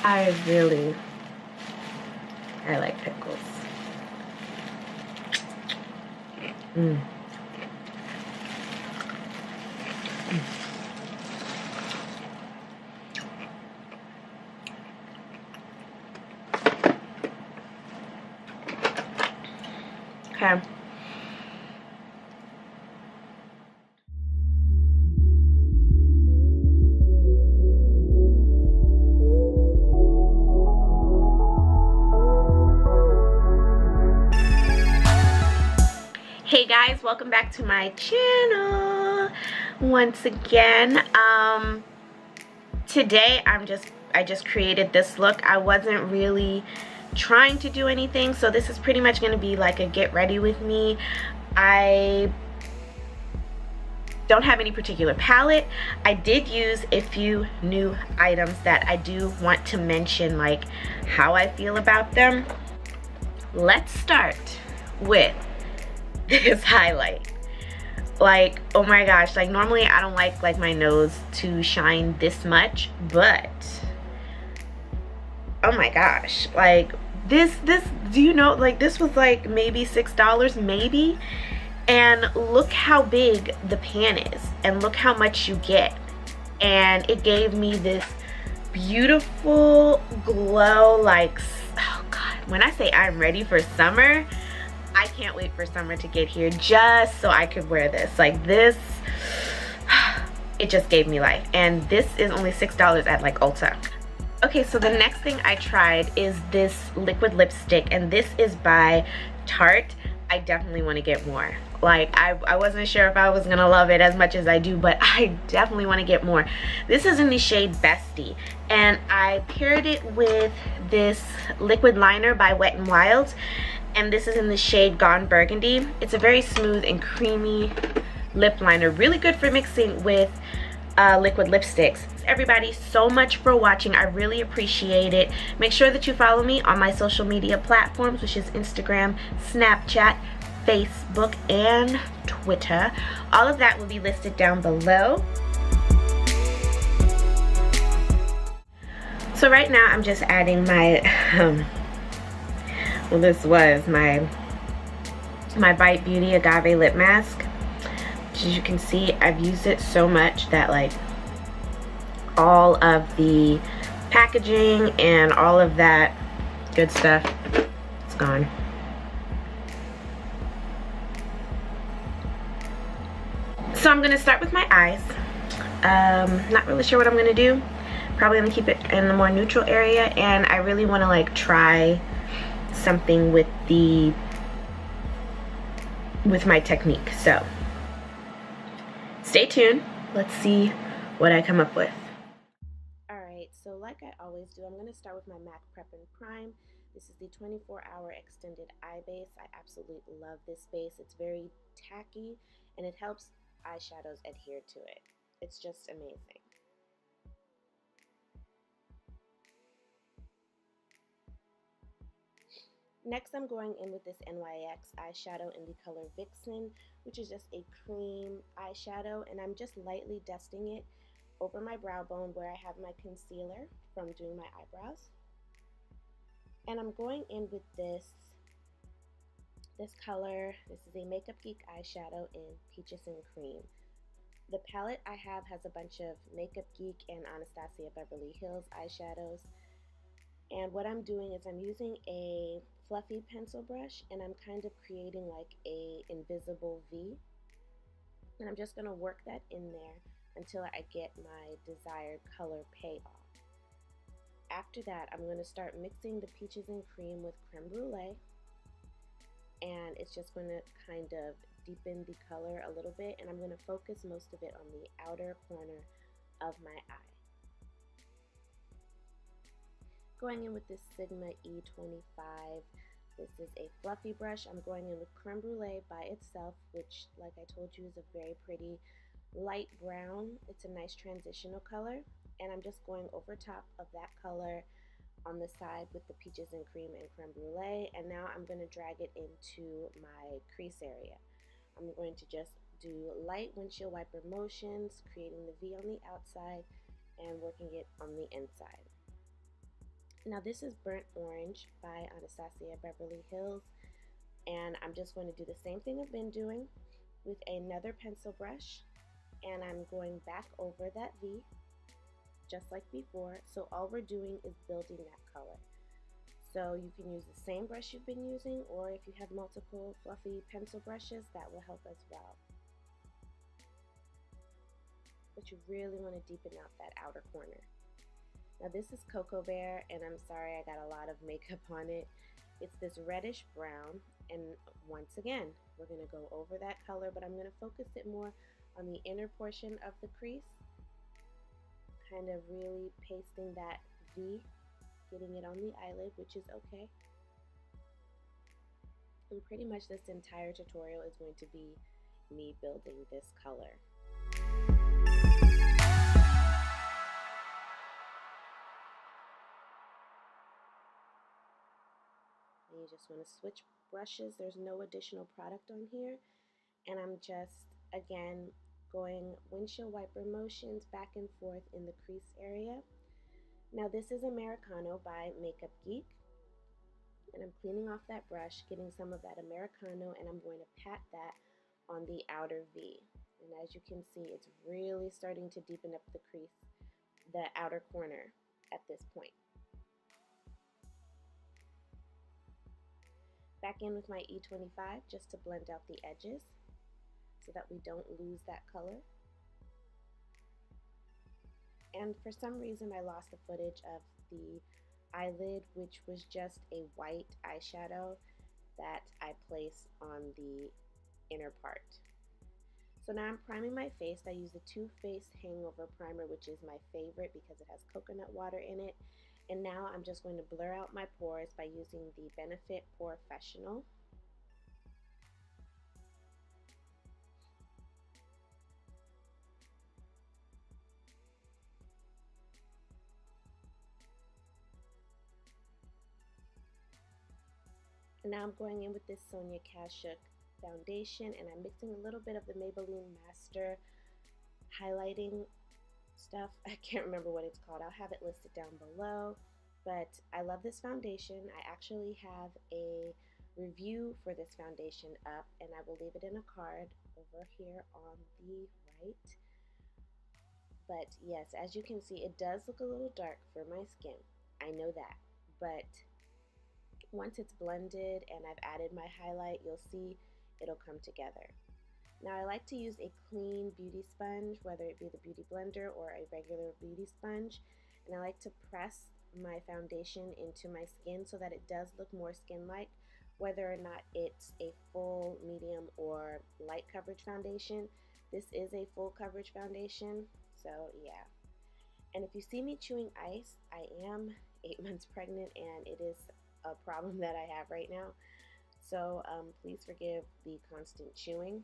I like pickles. Mm. Okay. Hey guys, welcome back to my channel once again. Today I just created this look. I wasn't really trying to do anything, so this is pretty much going to be like a get ready with me. I don't have any particular palette. I did use a few new items that I do want to mention, like how I feel about them. Let's start with this highlight. Like, oh my gosh, like normally I don't like my nose to shine this much, but oh my gosh, like this do you know, like this was like maybe $6 maybe, and look how big the pan is and look how much you get. And it gave me this beautiful glow. Like, oh god, when I say I'm ready for summer, I can't wait for summer to get here just so I could wear this. Like this, it just gave me life. And this is only $6 at like Ulta. Okay, so the next thing I tried is this liquid lipstick, and this is by Tarte. I definitely want to get more. Like I wasn't sure if I was gonna love it as much as I do, but I definitely want to get more. This is in the shade Bestie, and I paired it with this liquid liner by Wet n Wild, and this is in the shade Gone Burgundy. It's a very smooth and creamy lip liner, really good for mixing with liquid lipsticks. Everybody, so much for watching. I really appreciate it. Make sure that you follow me on my social media platforms, which is Instagram, Snapchat, Facebook, and Twitter. All of that will be listed down below. So right now I'm just adding my well, this was my Bite Beauty Agave lip mask. As you can see, I've used it so much that like all of the packaging and all of that good stuff, it's gone. So I'm gonna start with my eyes. Not really sure what I'm gonna do. Probably gonna keep it in the more neutral area, and I really want to like try something with my technique. So stay tuned. Let's see what I come up with. Alright, so like I always do, I'm going to start with my MAC Prep and Prime. This is the 24-hour extended eye base. I absolutely love this base. It's very tacky and it helps eyeshadows adhere to it. It's just amazing. Next, I'm going in with this NYX eyeshadow in the color Vixen, which is just a cream eyeshadow, and I'm just lightly dusting it over my brow bone where I have my concealer from doing my eyebrows. And I'm going in with this color. This is a Makeup Geek eyeshadow in Peaches and Cream. The palette I have has a bunch of Makeup Geek and Anastasia Beverly Hills eyeshadows. And what I'm doing is I'm using a fluffy pencil brush, and I'm kind of creating like a invisible V. And I'm just going to work that in there until I get my desired color payoff. After that, I'm going to start mixing the Peaches and Cream with Creme Brulee. And it's just going to kind of deepen the color a little bit. And I'm going to focus most of it on the outer corner of my eye. Going in with this Sigma E25. This is a fluffy brush. I'm going in with Creme Brulee by itself, which, like I told you, is a very pretty light brown. It's a nice transitional color. And I'm just going over top of that color on the side with the Peaches and Cream and Creme Brulee. And now I'm going to drag it into my crease area. I'm going to just do light windshield wiper motions, creating the V on the outside and working it on the inside. Now this is Burnt Orange by Anastasia Beverly Hills, and I'm just going to do the same thing I've been doing with another pencil brush, and I'm going back over that V just like before. So all we're doing is building that color. So you can use the same brush you've been using, or if you have multiple fluffy pencil brushes, that will help as well. But you really want to deepen out that outer corner. Now this is Cocoa Bear, and I'm sorry I got a lot of makeup on it. It's this reddish brown, and once again, we're going to go over that color, but I'm going to focus it more on the inner portion of the crease, kind of really pasting that V, getting it on the eyelid, which is okay. And pretty much this entire tutorial is going to be me building this color. And you just want to switch brushes. There's no additional product on here. And I'm just, again, going windshield wiper motions back and forth in the crease area. Now this is Americano by Makeup Geek. And I'm cleaning off that brush, getting some of that Americano, and I'm going to pat that on the outer V. And as you can see, it's really starting to deepen up the crease, the outer corner at this point. Back in with my E25 just to blend out the edges so that we don't lose that color. And for some reason I lost the footage of the eyelid, which was just a white eyeshadow that I placed on the inner part. So now I'm priming my face. I use the Too Faced Hangover Primer, which is my favorite because it has coconut water in it. And now I'm just going to blur out my pores by using the Benefit Porefessional. And now I'm going in with this Sonia Kashuk foundation, and I'm mixing a little bit of the Maybelline Master highlighting stuff. I can't remember what it's called. I'll have it listed down below. But I love this foundation. I actually have a review for this foundation up, and I will leave it in a card over here on the right. But yes, as you can see, it does look a little dark for my skin. I know that. But once it's blended and I've added my highlight, you'll see it'll come together. Now I like to use a clean beauty sponge, whether it be the beauty blender or a regular beauty sponge, and I like to press my foundation into my skin so that it does look more skin-like, whether or not it's a full, medium, or light coverage foundation. This is a full coverage foundation, so yeah. And if you see me chewing ice, I am 8 months pregnant, and it is a problem that I have right now, so please forgive the constant chewing.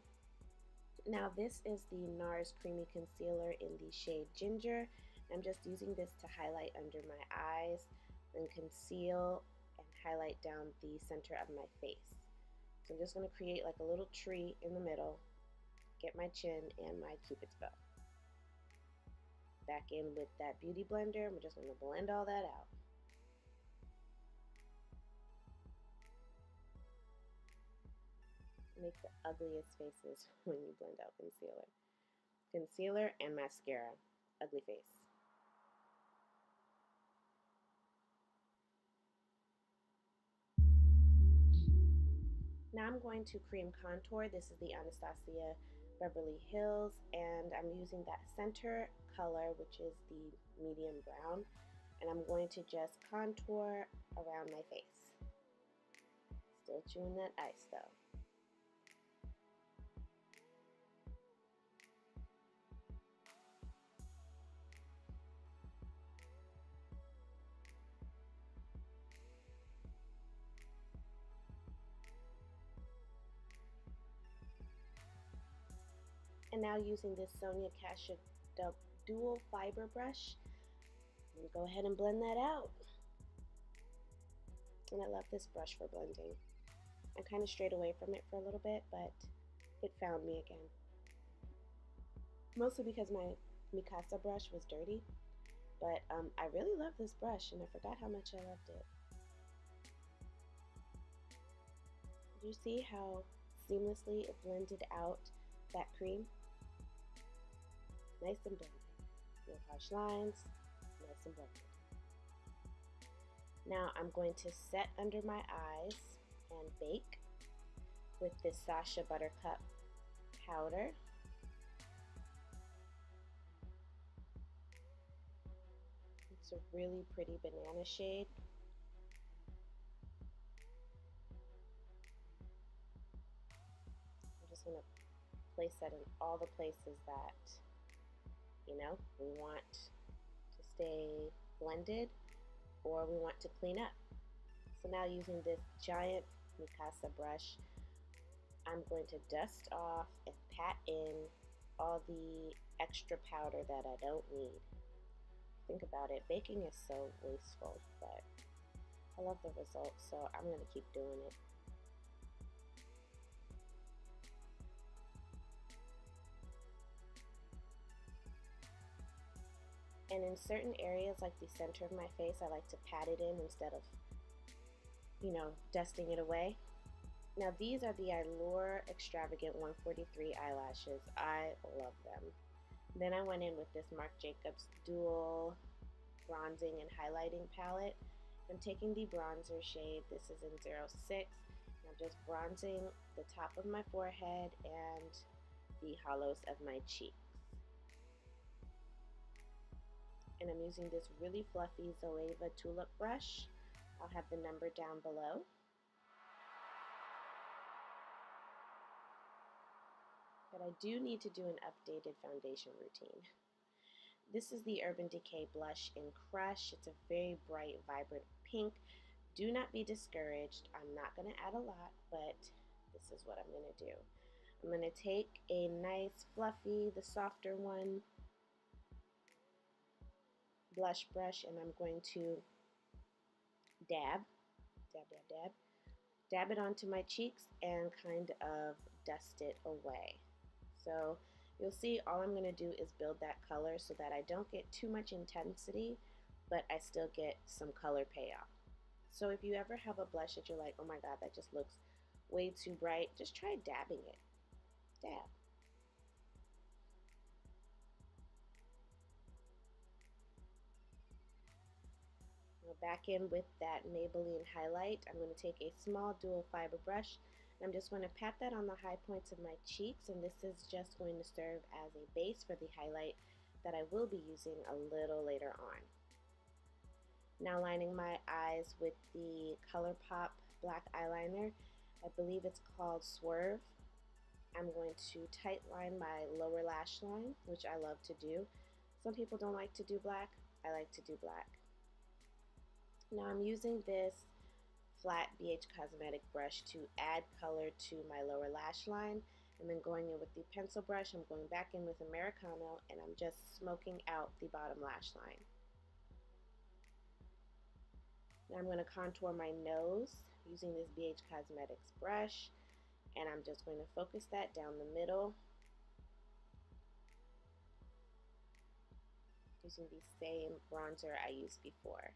Now this is the NARS Creamy Concealer in the shade Ginger. I'm just using this to highlight under my eyes and conceal and highlight down the center of my face. So I'm just going to create like a little tree in the middle, get my chin and my Cupid's bow. Back in with that beauty blender, I'm just going to blend all that out. Make the ugliest faces when you blend out concealer. Concealer and mascara. Ugly face. Now I'm going to cream contour. This is the Anastasia Beverly Hills, and I'm using that center color, which is the medium brown, and I'm going to just contour around my face. Still chewing that ice though. And now using this Sonia Kashuk dual fiber brush, I'm going to go ahead and blend that out. And I love this brush for blending. I kind of strayed away from it for a little bit, but it found me again. Mostly because my Mikasa brush was dirty, But I really love this brush, and I forgot how much I loved it. Do you see how seamlessly it blended out that cream? Nice and blended. No harsh lines, nice and blended. Now I'm going to set under my eyes and bake with this Sasha Buttercup powder. It's a really pretty banana shade. I'm just going to place that in all the places that, we want to stay blended or we want to clean up. So now using this giant Mikasa brush, I'm going to dust off and pat in all the extra powder that I don't need. Think about it, baking is so wasteful, but I love the results, so I'm going to keep doing it. And in certain areas, like the center of my face, I like to pat it in instead of, dusting it away. Now these are the Allure Extravagant 143 eyelashes. I love them. Then I went in with this Marc Jacobs Dual Bronzing and Highlighting Palette. I'm taking the bronzer shade, this is in 06, and I'm just bronzing the top of my forehead and the hollows of my cheeks. And I'm using this really fluffy Zoeva Tulip brush. I'll have the number down below. But I do need to do an updated foundation routine. This is the Urban Decay blush in Crush. It's a very bright, vibrant pink. Do not be discouraged. I'm not going to add a lot, but this is what I'm going to do. I'm going to take a nice, fluffy, the softer one, blush brush, and I'm going to dab it onto my cheeks and kind of dust it away. So you'll see all I'm going to do is build that color so that I don't get too much intensity, but I still get some color payoff. So if you ever have a blush that you're like, oh my god, that just looks way too bright, just try dabbing it. Dab. Now back in with that Maybelline highlight, I'm going to take a small dual fiber brush and I'm just going to pat that on the high points of my cheeks, and this is just going to serve as a base for the highlight that I will be using a little later on. Now lining my eyes with the ColourPop black eyeliner. I believe it's called Swerve. I'm going to tight line my lower lash line, which I love to do. Some people don't like to do black. I like to do black. Now I'm using this flat BH Cosmetic brush to add color to my lower lash line, and then going in with the pencil brush, I'm going back in with Americano and I'm just smoking out the bottom lash line. Now I'm going to contour my nose using this BH Cosmetics brush, and I'm just going to focus that down the middle using the same bronzer I used before.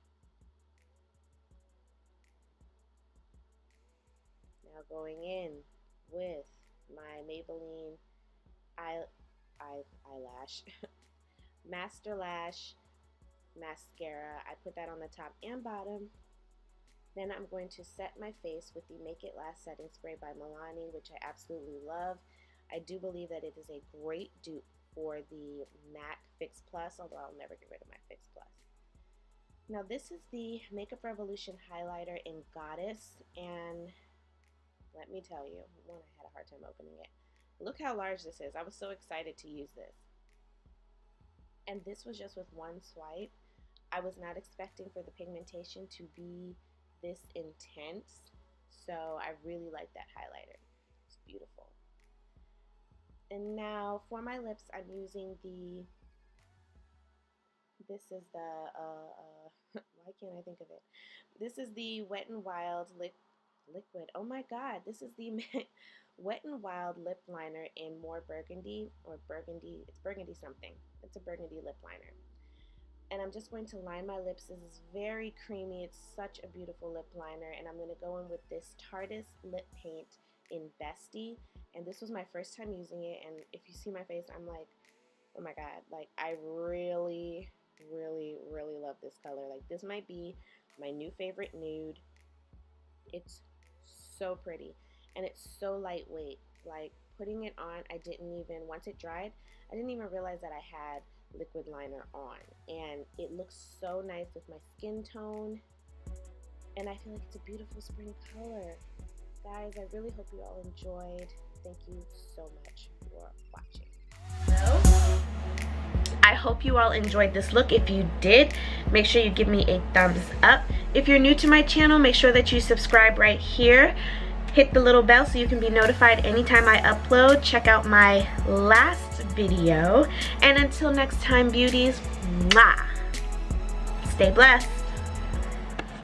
Now going in with my Maybelline eyelash Master Lash mascara. I put that on the top and bottom. Then I'm going to set my face with the Make It Last setting spray by Milani, which I absolutely love. I do believe that it is a great dupe for the MAC Fix Plus, although I'll never get rid of my Fix Plus. Now this is the Makeup Revolution highlighter in Goddess, and let me tell you, one, I had a hard time opening it. Look how large this is. I was so excited to use this. And this was just with one swipe. I was not expecting for the pigmentation to be this intense, so I really like that highlighter. It's beautiful. And now for my lips, I'm using this is the why can't I think of it? This is the Wet n Wild liquid. Oh my god, this is the Wet n Wild lip liner in More Burgundy, or Burgundy. It's Burgundy something. It's a burgundy lip liner. And I'm just going to line my lips. This is very creamy. It's such a beautiful lip liner. And I'm going to go in with this Tarte's lip paint in Bestie. And this was my first time using it. And if you see my face, I'm like, oh my god, like I really love this color. Like this might be my new favorite nude. It's so pretty and it's so lightweight. Like putting it on, I didn't even, once it dried, I didn't even realize that I had liquid liner on, and it looks so nice with my skin tone, and I feel like it's a beautiful spring color. Guys, I really hope you all enjoyed. Thank you so much for watching. I hope you all enjoyed this look. If you did, make sure you give me a thumbs up. If you're new to my channel, make sure that you subscribe right here. Hit the little bell so you can be notified anytime I upload. Check out my last video. And until next time, beauties, mwah, stay blessed.